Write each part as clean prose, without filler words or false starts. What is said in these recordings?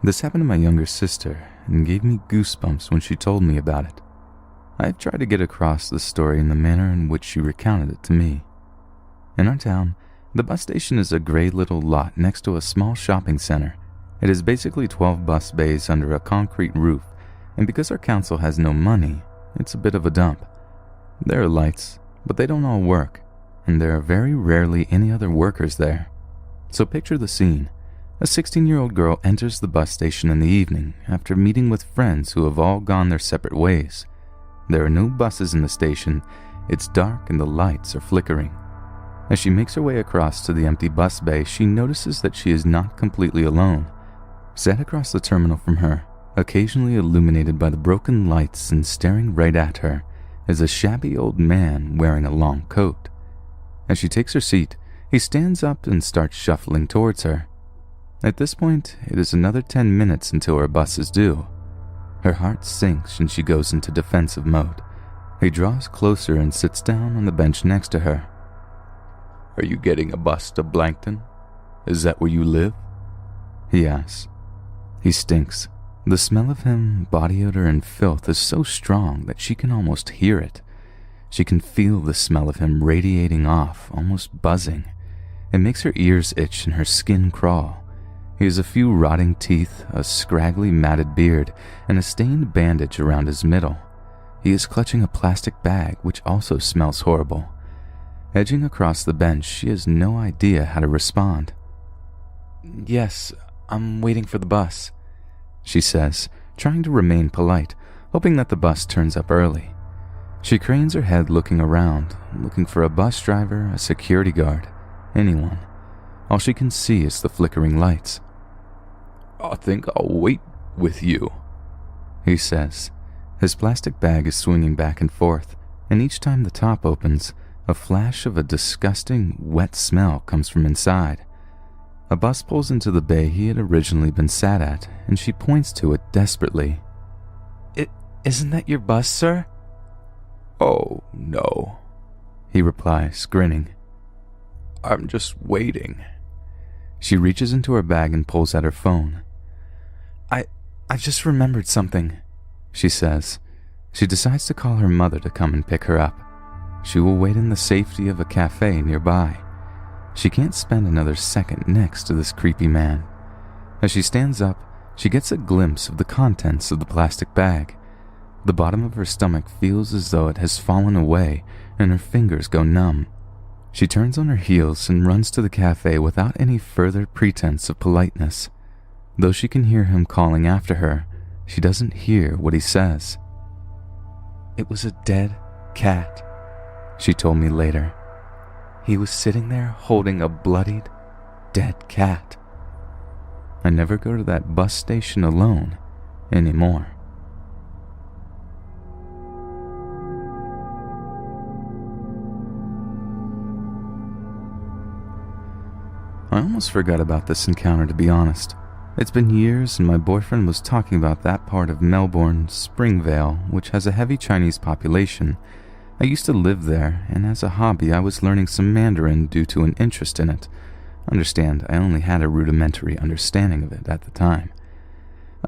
This happened to my younger sister and gave me goosebumps when she told me about it. I've tried to get across the story in the manner in which she recounted it to me. In our town, the bus station is a gray little lot next to a small shopping center. It is basically 12 bus bays under a concrete roof, and because our council has no money, it's a bit of a dump. There are lights, but they don't all work, and there are very rarely any other workers there. So picture the scene. A 16-year-old girl enters the bus station in the evening after meeting with friends who have all gone their separate ways. There are no buses in the station, it's dark and the lights are flickering. As she makes her way across to the empty bus bay, she notices that she is not completely alone. Set across the terminal from her, occasionally illuminated by the broken lights and staring right at her, is a shabby old man wearing a long coat. As she takes her seat, he stands up and starts shuffling towards her. At this point, it is another 10 minutes until her bus is due. Her heart sinks and she goes into defensive mode. He draws closer and sits down on the bench next to her. "Are you getting a bus to Blankton? Is that where you live?" he asks. He stinks. The smell of him, body odor and filth is so strong that she can almost hear it. She can feel the smell of him radiating off, almost buzzing. It makes her ears itch and her skin crawl. He has a few rotting teeth, a scraggly matted beard, and a stained bandage around his middle. He is clutching a plastic bag, which also smells horrible. Edging across the bench, she has no idea how to respond. "Yes, I'm waiting for the bus," she says, trying to remain polite, hoping that the bus turns up early. She cranes her head looking around, looking for a bus driver, a security guard, anyone. All she can see is the flickering lights. "I think I'll wait with you," he says. His plastic bag is swinging back and forth, and each time the top opens, a flash of a disgusting, wet smell comes from inside. A bus pulls into the bay he had originally been sat at, and she points to it desperately. Isn't that your bus, sir?" "Oh, no," he replies, grinning. "I'm just waiting." She reaches into her bag and pulls out her phone. I've just remembered something," she says. She decides to call her mother to come and pick her up. She will wait in the safety of a cafe nearby. She can't spend another second next to this creepy man. As she stands up, she gets a glimpse of the contents of the plastic bag. The bottom of her stomach feels as though it has fallen away, and her fingers go numb. She turns on her heels and runs to the cafe without any further pretense of politeness. Though she can hear him calling after her, she doesn't hear what he says. "It was a dead cat," she told me later. He was sitting there holding a bloodied, dead cat. I never go to that bus station alone anymore. I almost forgot about this encounter, to be honest. It's been years, and my boyfriend was talking about that part of Melbourne, Springvale, which has a heavy Chinese population. I used to live there, and as a hobby I was learning some Mandarin due to an interest in it. Understand, I only had a rudimentary understanding of it at the time.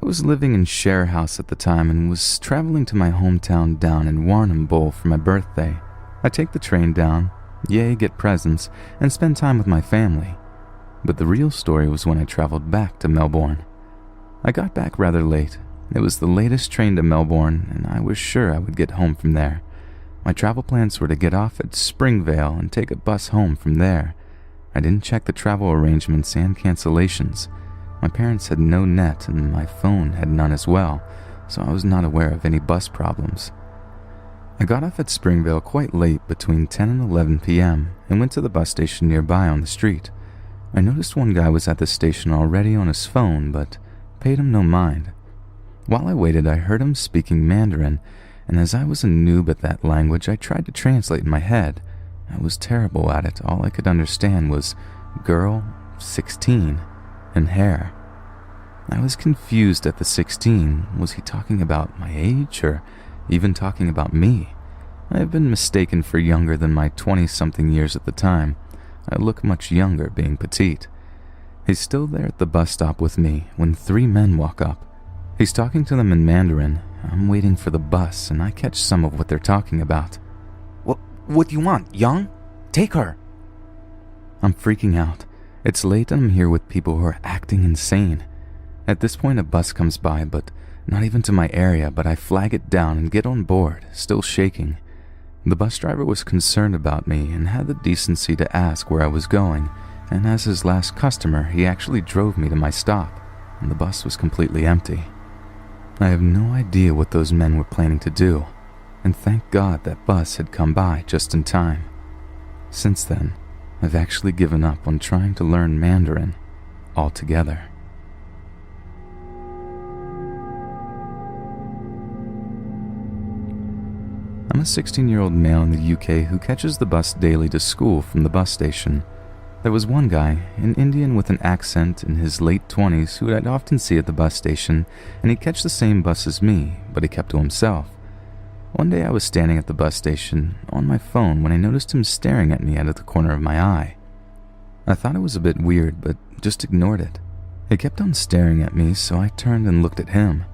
I was living in share house at the time and was traveling to my hometown down in Warrnambool Bowl for my birthday. I take the train down, get presents, and spend time with my family. But the real story was when I traveled back to Melbourne. I got back rather late. It was the latest train to Melbourne, and I was sure I would get home from there. My travel plans were to get off at Springvale and take a bus home from there. I didn't check the travel arrangements and cancellations. My parents had no net, and my phone had none as well, so I was not aware of any bus problems. I got off at Springvale quite late, between 10 and 11 p.m., and went to the bus station nearby on the street. I noticed one guy was at the station already on his phone, but paid him no mind. While I waited, I heard him speaking Mandarin, and as I was a noob at that language, I tried to translate in my head. I was terrible at it. All I could understand was girl, 16, and hair. I was confused at the 16. Was he talking about my age, or even talking about me? I have been mistaken for younger than my 20-something years at the time. I look much younger being petite. He's still there at the bus stop with me when 3 men walk up. He's talking to them in Mandarin. I'm waiting for the bus, and I catch some of what they're talking about. What do you want, young? Take her. I'm freaking out. It's late and I'm here with people who are acting insane. At this point, a bus comes by, but not even to my area, but I flag it down and get on board, still shaking. The bus driver was concerned about me and had the decency to ask where I was going, and as his last customer, he actually drove me to my stop, and the bus was completely empty. I have no idea what those men were planning to do, and thank God that bus had come by just in time. Since then, I've actually given up on trying to learn Mandarin altogether. I'm a 16-year-old male in the UK who catches the bus daily to school from the bus station. There was one guy, an Indian with an accent in his late 20s who I'd often see at the bus station, and he'd catch the same bus as me, but he kept to himself. One day I was standing at the bus station on my phone when I noticed him staring at me out of the corner of my eye. I thought it was a bit weird, but just ignored it. He kept on staring at me, so I turned and looked at him.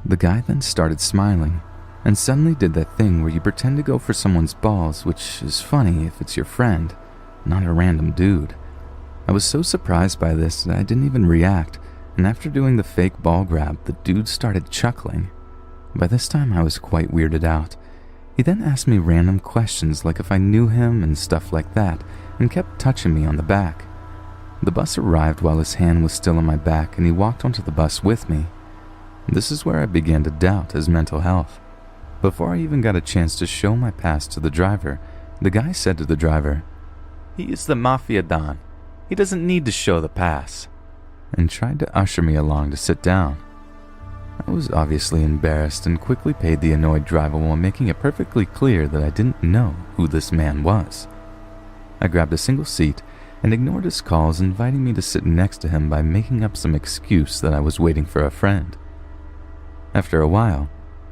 The guy then started smiling, and suddenly did that thing where you pretend to go for someone's balls, which is funny if it's your friend, not a random dude. I was so surprised by this that I didn't even react, and after doing the fake ball grab, the dude started chuckling. By this time I was quite weirded out. He then asked me random questions like if I knew him and stuff like that, and kept touching me on the back. The bus arrived while his hand was still on my back, and he walked onto the bus with me. This is where I began to doubt his mental health. Before I even got a chance to show my pass to the driver, the guy said to the driver, "He is the Mafia Don. He doesn't need to show the pass," and tried to usher me along to sit down. I was obviously embarrassed and quickly paid the annoyed driver while making it perfectly clear that I didn't know who this man was. I grabbed a single seat and ignored his calls inviting me to sit next to him by making up some excuse that I was waiting for a friend. After a while,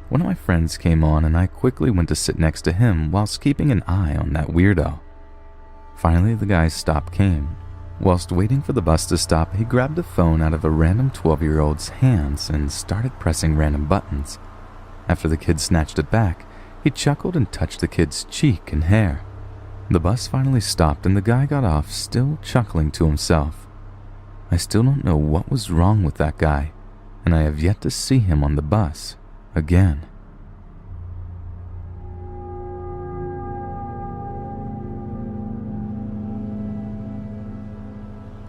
one of my friends came on and I quickly went to sit next to him whilst keeping an eye on that weirdo. Finally, the guy's stop came. Whilst waiting for the bus to stop, he grabbed a phone out of a random 12-year-old's hands and started pressing random buttons. After the kid snatched it back, he chuckled and touched the kid's cheek and hair. The bus finally stopped and the guy got off, still chuckling to himself. I still don't know what was wrong with that guy, and I have yet to see him on the bus again.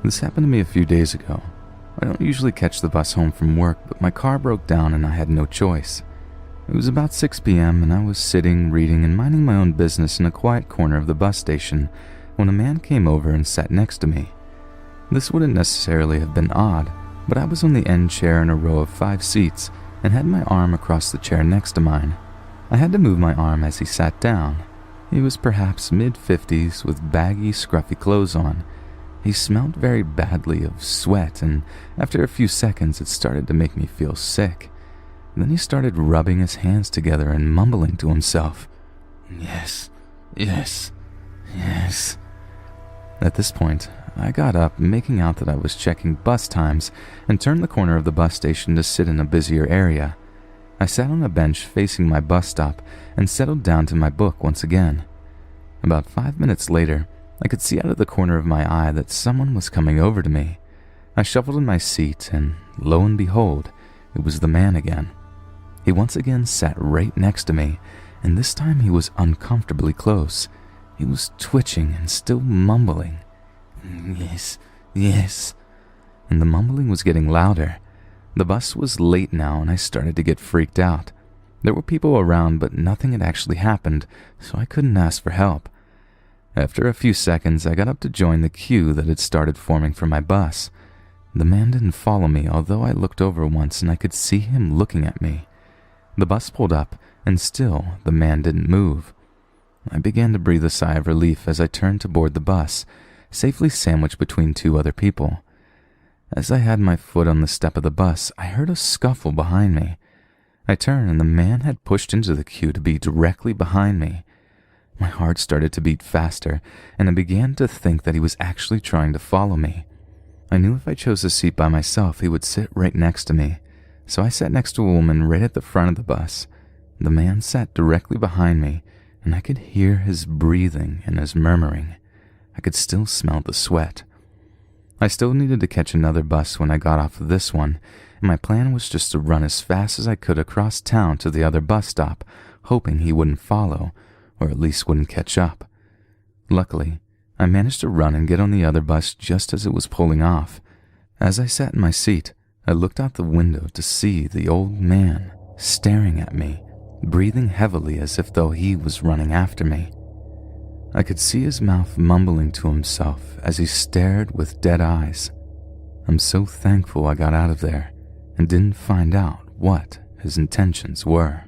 This happened to me a few days ago. I don't usually catch the bus home from work, but my car broke down and I had no choice. It was about 6 p.m. and I was sitting, reading, and minding my own business in a quiet corner of the bus station when a man came over and sat next to me. This wouldn't necessarily have been odd, but I was on the end chair in a row of 5 seats and had my arm across the chair next to mine. I had to move my arm as he sat down. He was perhaps mid-50s with baggy, scruffy clothes on. He smelled very badly of sweat, and after a few seconds it started to make me feel sick. Then he started rubbing his hands together and mumbling to himself, "Yes, yes, yes." At this point, I got up, making out that I was checking bus times, and turned the corner of the bus station to sit in a busier area. I sat on a bench facing my bus stop and settled down to my book once again. About 5 minutes later, I could see out of the corner of my eye that someone was coming over to me. I shuffled in my seat, and lo and behold, it was the man again. He once again sat right next to me, and this time he was uncomfortably close. He was twitching and still mumbling, "Yes, yes," and the mumbling was getting louder. The bus was late now, and I started to get freaked out. There were people around, but nothing had actually happened, so I couldn't ask for help. After a few seconds, I got up to join the queue that had started forming for my bus. The man didn't follow me, although I looked over once and I could see him looking at me. The bus pulled up, and still the man didn't move. I began to breathe a sigh of relief as I turned to board the bus, safely sandwiched between 2 other people. As I had my foot on the step of the bus, I heard a scuffle behind me. I turned, and the man had pushed into the queue to be directly behind me. My heart started to beat faster, and I began to think that he was actually trying to follow me. I knew if I chose a seat by myself, he would sit right next to me, so I sat next to a woman right at the front of the bus. The man sat directly behind me, and I could hear his breathing and his murmuring. I could still smell the sweat. I still needed to catch another bus when I got off of this one, and my plan was just to run as fast as I could across town to the other bus stop, hoping he wouldn't follow, or at least wouldn't catch up. Luckily, I managed to run and get on the other bus just as it was pulling off. As I sat in my seat, I looked out the window to see the old man staring at me, breathing heavily as if though he was running after me. I could see his mouth mumbling to himself as he stared with dead eyes. I'm so thankful I got out of there and didn't find out what his intentions were.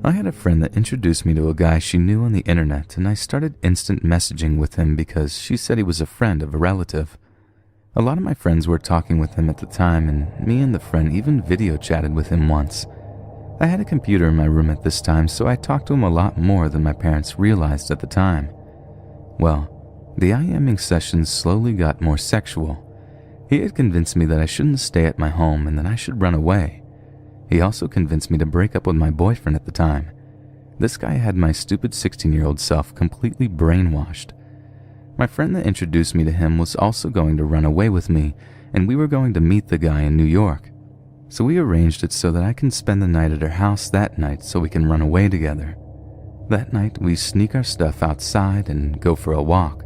I had a friend that introduced me to a guy she knew on the internet, and I started instant messaging with him because she said he was a friend of a relative. A lot of my friends were talking with him at the time, and me and the friend even video chatted with him once. I had a computer in my room at this time, so I talked to him a lot more than my parents realized at the time. Well, the IMing sessions slowly got more sexual. He had convinced me that I shouldn't stay at my home and that I should run away. He also convinced me to break up with my boyfriend at the time. This guy had my stupid 16-year-old self completely brainwashed. My friend that introduced me to him was also going to run away with me, and we were going to meet the guy in New York. So we arranged it so that I can spend the night at her house that night so we can run away together. That night, we sneak our stuff outside and go for a walk.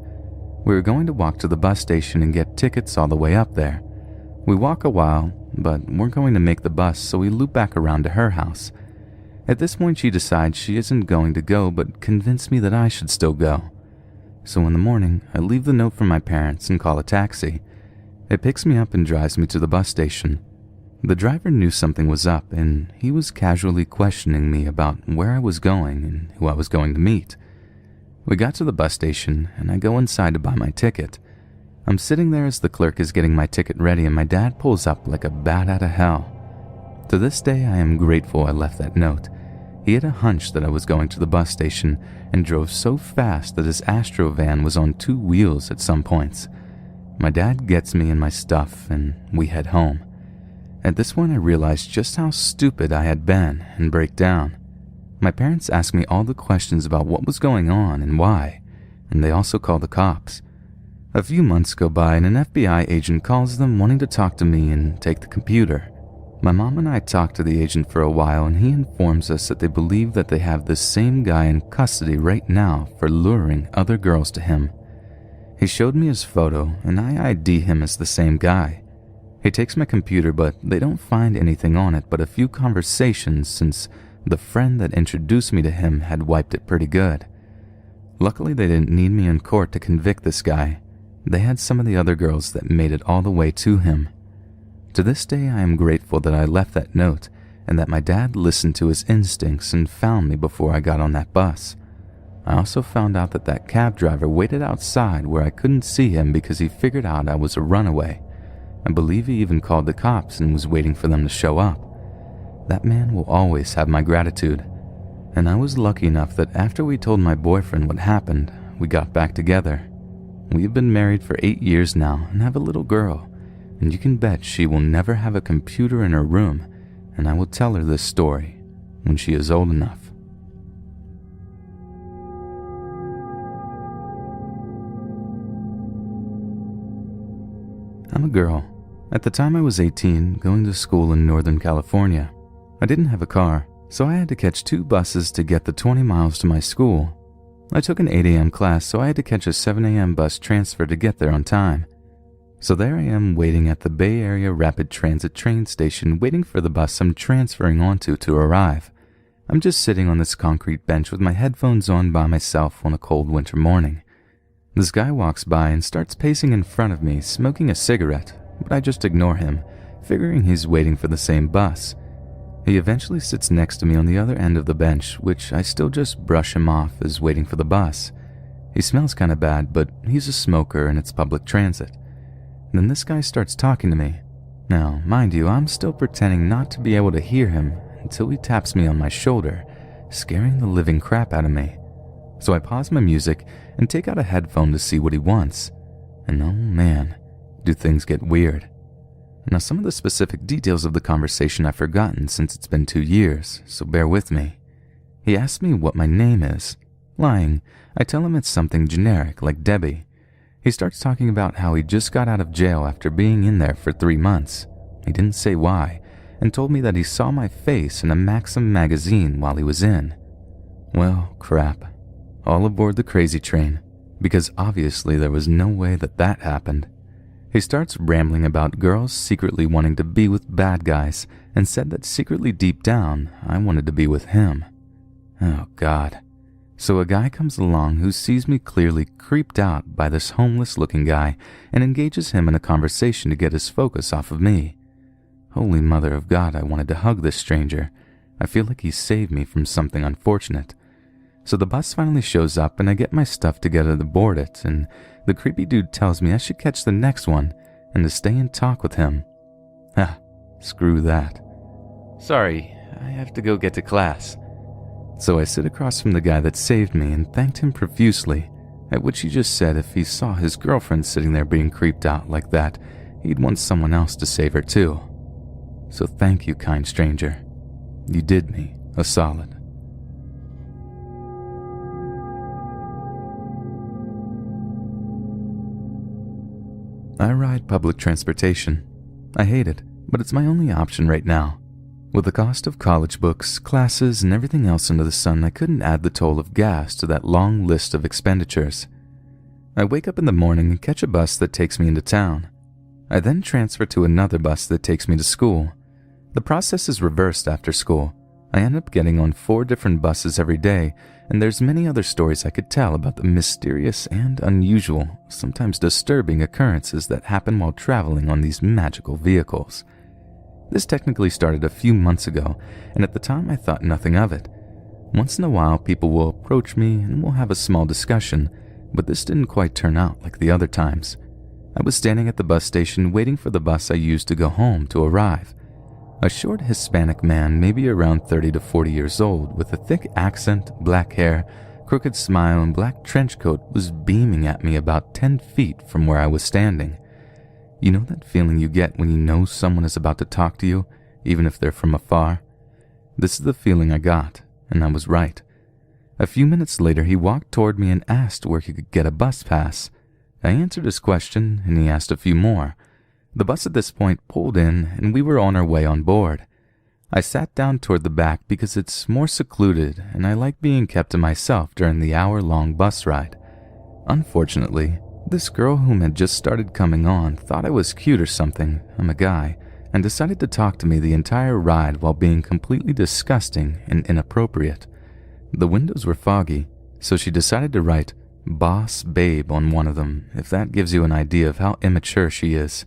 We were going to walk to the bus station and get tickets all the way up there. We walk a while, but we're going to make the bus, so we loop back around to her house. At this point, she decides she isn't going to go, but convinced me that I should still go. So in the morning, I leave the note from my parents and call a taxi. It picks me up and drives me to the bus station. The driver knew something was up, and he was casually questioning me about where I was going and who I was going to meet. We got to the bus station, and I go inside to buy my ticket. I'm sitting there as the clerk is getting my ticket ready, and my dad pulls up like a bat out of hell. To this day, I am grateful I left that note. He had a hunch that I was going to the bus station and drove so fast that his Astro van was on 2 wheels at some points. My dad gets me and my stuff, and we head home. At this point, I realized just how stupid I had been and break down. My parents asked me all the questions about what was going on and why, and they also called the cops. A few months go by and an FBI agent calls them wanting to talk to me and take the computer. My mom and I talk to the agent for a while, and he informs us that they believe that they have the same guy in custody right now for luring other girls to him. He showed me his photo, and I ID him as the same guy. He takes my computer, but they don't find anything on it but a few conversations since the friend that introduced me to him had wiped it pretty good. Luckily, they didn't need me in court to convict this guy. They had some of the other girls that made it all the way to him. To this day, I am grateful that I left that note and that my dad listened to his instincts and found me before I got on that bus. I also found out that that cab driver waited outside where I couldn't see him because he figured out I was a runaway. I believe he even called the cops and was waiting for them to show up. That man will always have my gratitude. And I was lucky enough that after we told my boyfriend what happened, we got back together. We've been married for 8 years now and have a little girl, and you can bet she will never have a computer in her room, and I will tell her this story when she is old enough. I'm a girl. At the time I was 18, going to school in Northern California. I didn't have a car, so I had to catch 2 buses to get the 20 miles to my school. I took an 8 a.m. class, so I had to catch a 7 a.m. bus transfer to get there on time. So there I am waiting at the Bay Area Rapid Transit train station, waiting for the bus I'm transferring onto to arrive. I'm just sitting on this concrete bench with my headphones on by myself on a cold winter morning. This guy walks by and starts pacing in front of me, smoking a cigarette, but I just ignore him, figuring he's waiting for the same bus. He eventually sits next to me on the other end of the bench, which I still just brush him off as waiting for the bus. He smells kinda bad, but he's a smoker and it's public transit. Then this guy starts talking to me. Now, mind you, I'm still pretending not to be able to hear him until he taps me on my shoulder, scaring the living crap out of me. So I pause my music and take out a headphone to see what he wants. And oh man, do things get weird. Now, some of the specific details of the conversation I've forgotten since it's been 2 years, so bear with me. He asks me what my name is. Lying, I tell him it's something generic like Debbie. He starts talking about how he just got out of jail after being in there for 3 months. He didn't say why, and told me that he saw my face in a Maxim magazine while he was in. Well, crap. All aboard the crazy train, because obviously there was no way that happened. He starts rambling about girls secretly wanting to be with bad guys, and said that secretly deep down, I wanted to be with him. Oh God. So a guy comes along who sees me clearly creeped out by this homeless-looking guy and engages him in a conversation to get his focus off of me. Holy Mother of God, I wanted to hug this stranger. I feel like he saved me from something unfortunate. So the bus finally shows up and I get my stuff together to board it, and the creepy dude tells me I should catch the next one and to stay and talk with him. Screw that. Sorry, I have to go get to class. So I sit across from the guy that saved me and thanked him profusely, at which he just said if he saw his girlfriend sitting there being creeped out like that, he'd want someone else to save her too. So thank you, kind stranger. You did me a solid. I ride public transportation. I hate it, but it's my only option right now. With the cost of college books, classes, and everything else under the sun, I couldn't add the toll of gas to that long list of expenditures. I wake up in the morning and catch a bus that takes me into town. I then transfer to another bus that takes me to school. The process is reversed after school. I end up getting on 4 different buses every day, and there's many other stories I could tell about the mysterious and unusual, sometimes disturbing occurrences that happen while traveling on these magical vehicles. This technically started a few months ago, and at the time I thought nothing of it. Once in a while people will approach me and we'll have a small discussion, but this didn't quite turn out like the other times. I was standing at the bus station waiting for the bus I used to go home to arrive. A short Hispanic man, maybe around 30 to 40 years old, with a thick accent, black hair, crooked smile, and black trench coat was beaming at me about 10 feet from where I was standing. You know that feeling you get when you know someone is about to talk to you, even if they're from afar? This is the feeling I got, and I was right. A few minutes later, he walked toward me and asked where he could get a bus pass. I answered his question, and he asked a few more. The bus at this point pulled in, and we were on our way on board. I sat down toward the back because it's more secluded, and I like being kept to myself during the hour-long bus ride. Unfortunately, this girl whom had just started coming on thought I was cute or something, I'm a guy, and decided to talk to me the entire ride while being completely disgusting and inappropriate. The windows were foggy, so she decided to write "Boss Babe" on one of them, if that gives you an idea of how immature she is.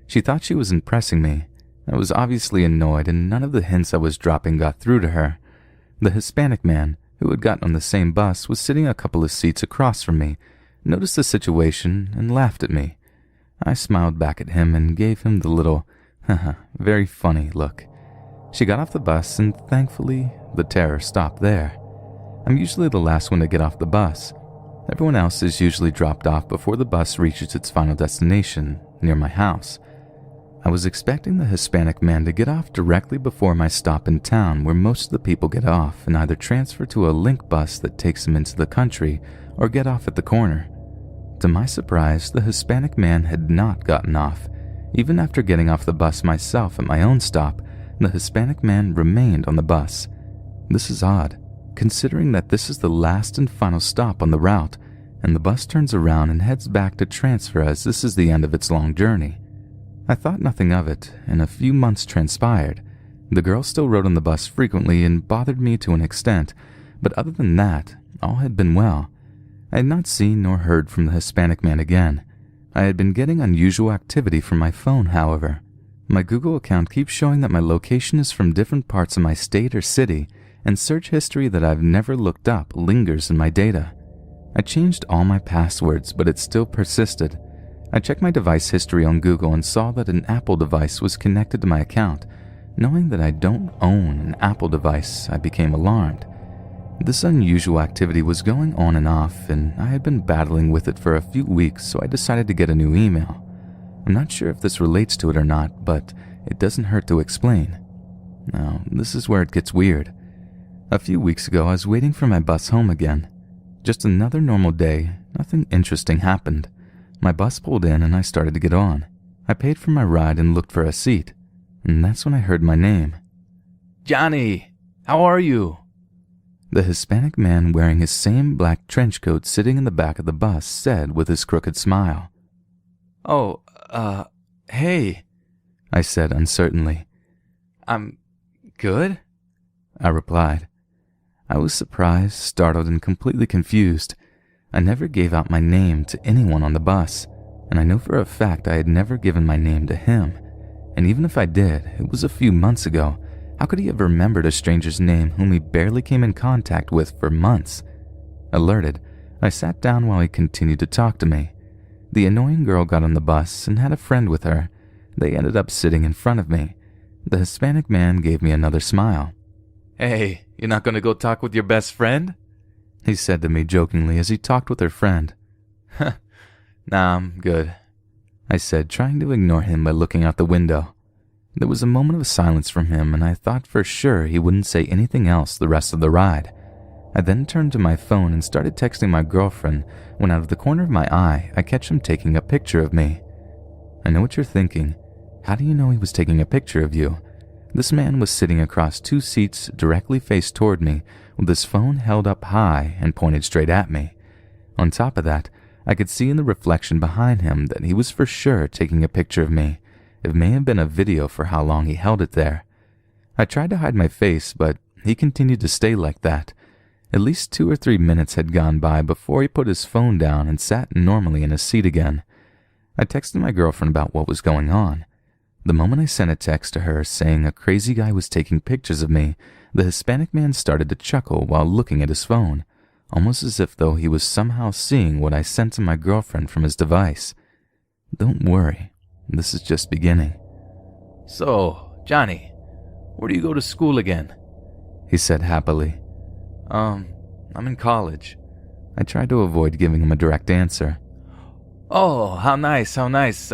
She thought she was impressing me. I was obviously annoyed, and none of the hints I was dropping got through to her. The Hispanic man, who had gotten on the same bus, was sitting a couple of seats across from me, noticed the situation, and laughed at me. I smiled back at him and gave him the little, very funny look. She got off the bus, and thankfully, the terror stopped there. I'm usually the last one to get off the bus. Everyone else is usually dropped off before the bus reaches its final destination, near my house. I was expecting the Hispanic man to get off directly before my stop in town, where most of the people get off and either transfer to a link bus that takes them into the country or get off at the corner. To my surprise, the Hispanic man had not gotten off. Even after getting off the bus myself at my own stop, the Hispanic man remained on the bus. This is odd, considering that this is the last and final stop on the route, and the bus turns around and heads back to transfer as this is the end of its long journey. I thought nothing of it, and a few months transpired. The girl still rode on the bus frequently and bothered me to an extent, but other than that, all had been well. I had not seen nor heard from the Hispanic man again. I had been getting unusual activity from my phone, however. My Google account keeps showing that my location is from different parts of my state or city, and search history that I've never looked up lingers in my data. I changed all my passwords, but it still persisted. I checked my device history on Google and saw that an Apple device was connected to my account. Knowing that I don't own an Apple device, I became alarmed. This unusual activity was going on and off, and I had been battling with it for a few weeks, so I decided to get a new email. I'm not sure if this relates to it or not, but it doesn't hurt to explain. Now, this is where it gets weird. A few weeks ago, I was waiting for my bus home again. Just another normal day, nothing interesting happened. My bus pulled in and I started to get on. I paid for my ride and looked for a seat, and that's when I heard my name. "Johnny, how are you?" The Hispanic man wearing his same black trench coat sitting in the back of the bus said with his crooked smile. "Oh, hey," I said uncertainly. "I'm good," I replied. I was surprised, startled, and completely confused. I never gave out my name to anyone on the bus, and I know for a fact I had never given my name to him. And even if I did, it was a few months ago. How could he have remembered a stranger's name whom he barely came in contact with for months? Alerted, I sat down while he continued to talk to me. The annoying girl got on the bus and had a friend with her. They ended up sitting in front of me. The Hispanic man gave me another smile. "Hey, you're not gonna go talk with your best friend?" he said to me jokingly as he talked with her friend. "Nah, I'm good," I said, trying to ignore him by looking out the window. There was a moment of silence from him, and I thought for sure he wouldn't say anything else the rest of the ride. I then turned to my phone and started texting my girlfriend when out of the corner of my eye, I catch him taking a picture of me. I know what you're thinking. How do you know he was taking a picture of you? This man was sitting across 2 seats directly faced toward me with his phone held up high and pointed straight at me. On top of that, I could see in the reflection behind him that he was for sure taking a picture of me. It may have been a video for how long he held it there. I tried to hide my face, but he continued to stay like that. At least 2 or 3 minutes had gone by before he put his phone down and sat normally in his seat again. I texted my girlfriend about what was going on. The moment I sent a text to her saying a crazy guy was taking pictures of me, the Hispanic man started to chuckle while looking at his phone, almost as if though he was somehow seeing what I sent to my girlfriend from his device. Don't worry, this is just beginning. "So, Johnny, where do you go to school again?" he said happily. I'm in college." I tried to avoid giving him a direct answer. "Oh, how nice, how nice.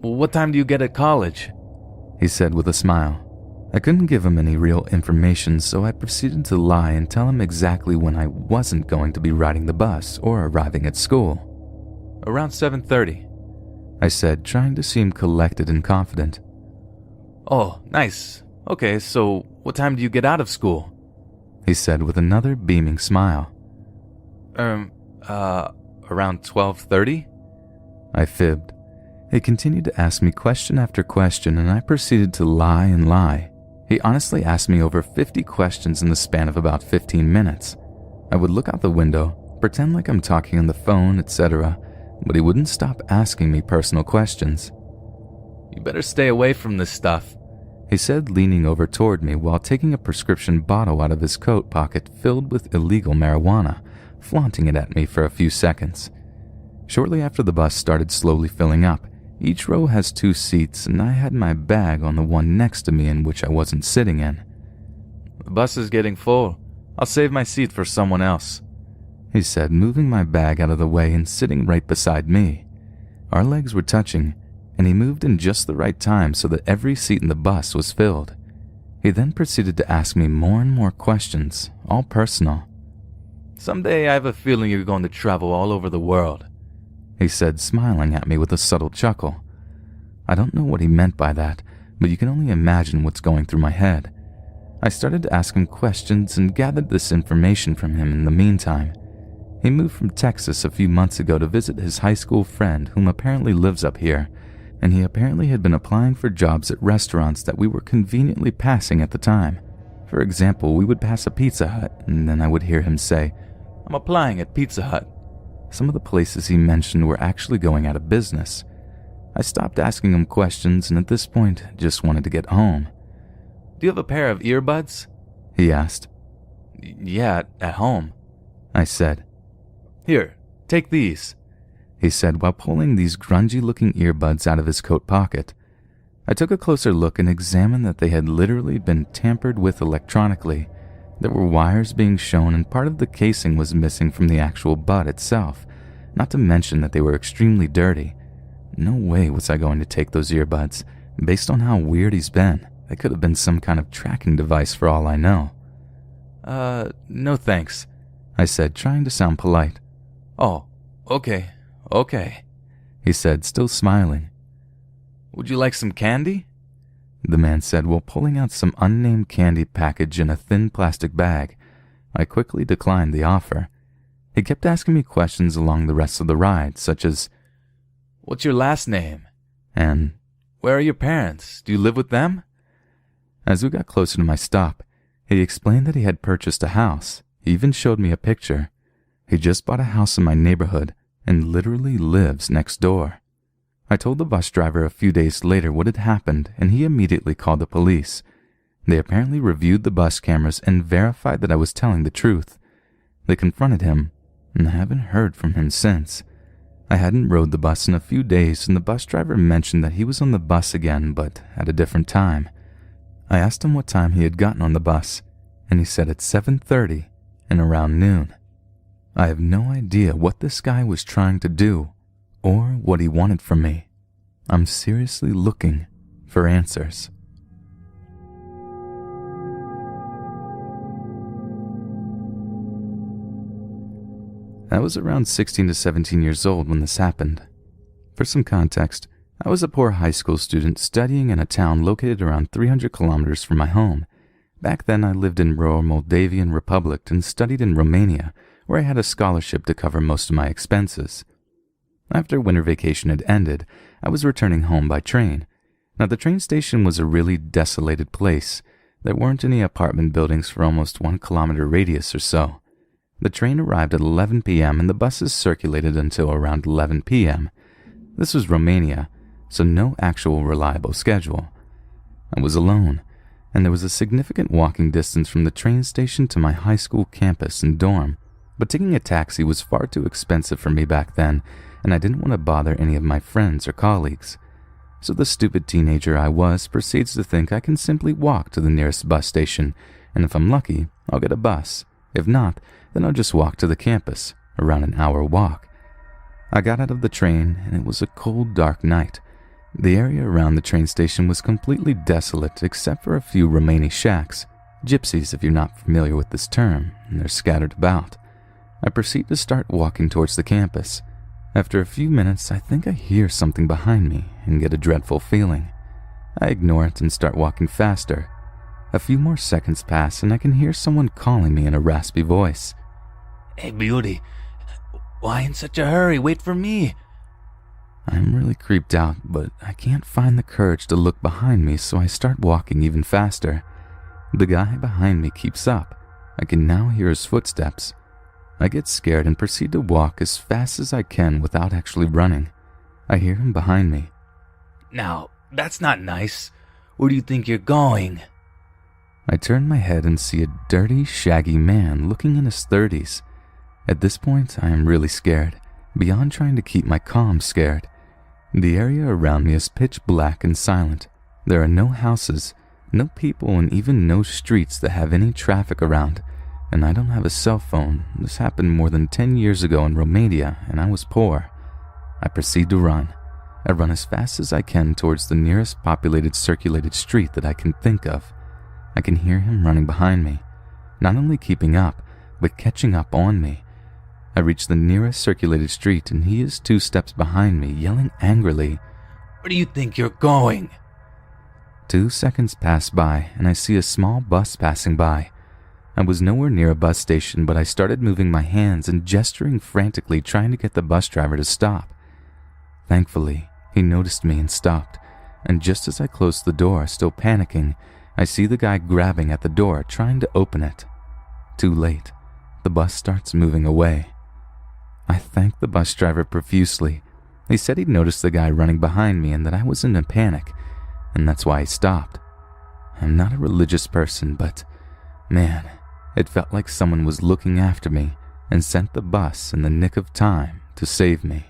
What time do you get at college?" he said with a smile. I couldn't give him any real information, so I proceeded to lie and tell him exactly when I wasn't going to be riding the bus or arriving at school. "Around 7:30. I said, trying to seem collected and confident. "Oh, nice. Okay, so what time do you get out of school?" he said with another beaming smile. Around 12:30? I fibbed. He continued to ask me question after question, and I proceeded to lie and lie. He honestly asked me over 50 questions in the span of about 15 minutes. I would look out the window, pretend like I'm talking on the phone, etc., but he wouldn't stop asking me personal questions. "You better stay away from this stuff," he said, leaning over toward me while taking a prescription bottle out of his coat pocket filled with illegal marijuana, flaunting it at me for a few seconds. Shortly after the bus started slowly filling up, each row has 2 seats, and I had my bag on the one next to me in which I wasn't sitting in. "The bus is getting full. I'll save my seat for someone else," he said, moving my bag out of the way and sitting right beside me. Our legs were touching, and he moved in just the right time so that every seat in the bus was filled. He then proceeded to ask me more and more questions, all personal. "Someday I have a feeling you're going to travel all over the world," he said, smiling at me with a subtle chuckle. I don't know what he meant by that, but you can only imagine what's going through my head. I started to ask him questions and gathered this information from him in the meantime. He moved from Texas a few months ago to visit his high school friend whom apparently lives up here, and he apparently had been applying for jobs at restaurants that we were conveniently passing at the time. For example, we would pass a Pizza Hut, and then I would hear him say, "I'm applying at Pizza Hut." Some of the places he mentioned were actually going out of business. I stopped asking him questions and at this point just wanted to get home. "Do you have a pair of earbuds?" he asked. "Yeah, at home," I said. "Here, take these," he said while pulling these grungy-looking earbuds out of his coat pocket. I took a closer look and examined that they had literally been tampered with electronically. There were wires being shown and part of the casing was missing from the actual butt itself, not to mention that they were extremely dirty. No way was I going to take those earbuds. Based on how weird he's been, they could have been some kind of tracking device for all I know. No thanks, I said, trying to sound polite. Oh, okay, he said, still smiling. Would you like some candy? The man said while pulling out some unnamed candy package in a thin plastic bag. I quickly declined the offer. He kept asking me questions along the rest of the ride, such as, "What's your last name?" and, "Where are your parents? Do you live with them?" As we got closer to my stop, he explained that he had purchased a house. He even showed me a picture. He just bought a house in my neighborhood and literally lives next door. I told the bus driver a few days later what had happened, and he immediately called the police. They apparently reviewed the bus cameras and verified that I was telling the truth. They confronted him, and I haven't heard from him since. I hadn't rode the bus in a few days, and the bus driver mentioned that he was on the bus again, but at a different time. I asked him what time he had gotten on the bus, and he said at 7:30 and around noon. I have no idea what this guy was trying to do or what he wanted from me. I'm seriously looking for answers. I was around 16 to 17 years old when this happened. For some context, I was a poor high school student studying in a town located around 300 kilometers from my home. Back then I lived in rural Moldavian Republic and studied in Romania, where I had a scholarship to cover most of my expenses. After winter vacation had ended, I was returning home by train. Now the train station was a really desolated place. There weren't any apartment buildings for almost 1 kilometer radius or so. The train arrived at 11 p.m. and the buses circulated until around 11 p.m. This was Romania, so no actual reliable schedule. I was alone, and there was a significant walking distance from the train station to my high school campus and dorm, but taking a taxi was far too expensive for me back then, and I didn't want to bother any of my friends or colleagues. So the stupid teenager I was proceeds to think I can simply walk to the nearest bus station, and if I'm lucky, I'll get a bus. If not, then I'll just walk to the campus, around an hour walk. I got out of the train, and it was a cold, dark night. The area around the train station was completely desolate except for a few Romani shacks, gypsies if you're not familiar with this term, and they're scattered about. I proceed to start walking towards the campus. After a few minutes, I think I hear something behind me and get a dreadful feeling. I ignore it and start walking faster. A few more seconds pass and I can hear someone calling me in a raspy voice. "Hey, beauty, why in such a hurry? Wait for me." I'm really creeped out, but I can't find the courage to look behind me, so I start walking even faster. The guy behind me keeps up. I can now hear his footsteps. I get scared and proceed to walk as fast as I can without actually running. I hear him behind me. "Now, that's not nice. Where do you think you're going?" I turn my head and see a dirty, shaggy man looking in his 30s. At this point, I am really scared, beyond trying to keep my calm scared. The area around me is pitch black and silent. There are no houses, no people, and even no streets that have any traffic around. And I don't have a cell phone. This happened more than 10 years ago in Romania, and I was poor. I proceed to run. I run as fast as I can towards the nearest populated circulated street that I can think of. I can hear him running behind me, not only keeping up, but catching up on me. I reach the nearest circulated street, and he is 2 steps behind me, yelling angrily, "Where do you think you're going?" 2 seconds pass by, and I see a small bus passing by. I was nowhere near a bus station, but I started moving my hands and gesturing frantically, trying to get the bus driver to stop. Thankfully, he noticed me and stopped, and just as I closed the door, still panicking, I see the guy grabbing at the door, trying to open it. Too late. The bus starts moving away. I thanked the bus driver profusely. He said he'd noticed the guy running behind me and that I was in a panic, and that's why he stopped. I'm not a religious person, but man, it felt like someone was looking after me and sent the bus in the nick of time to save me.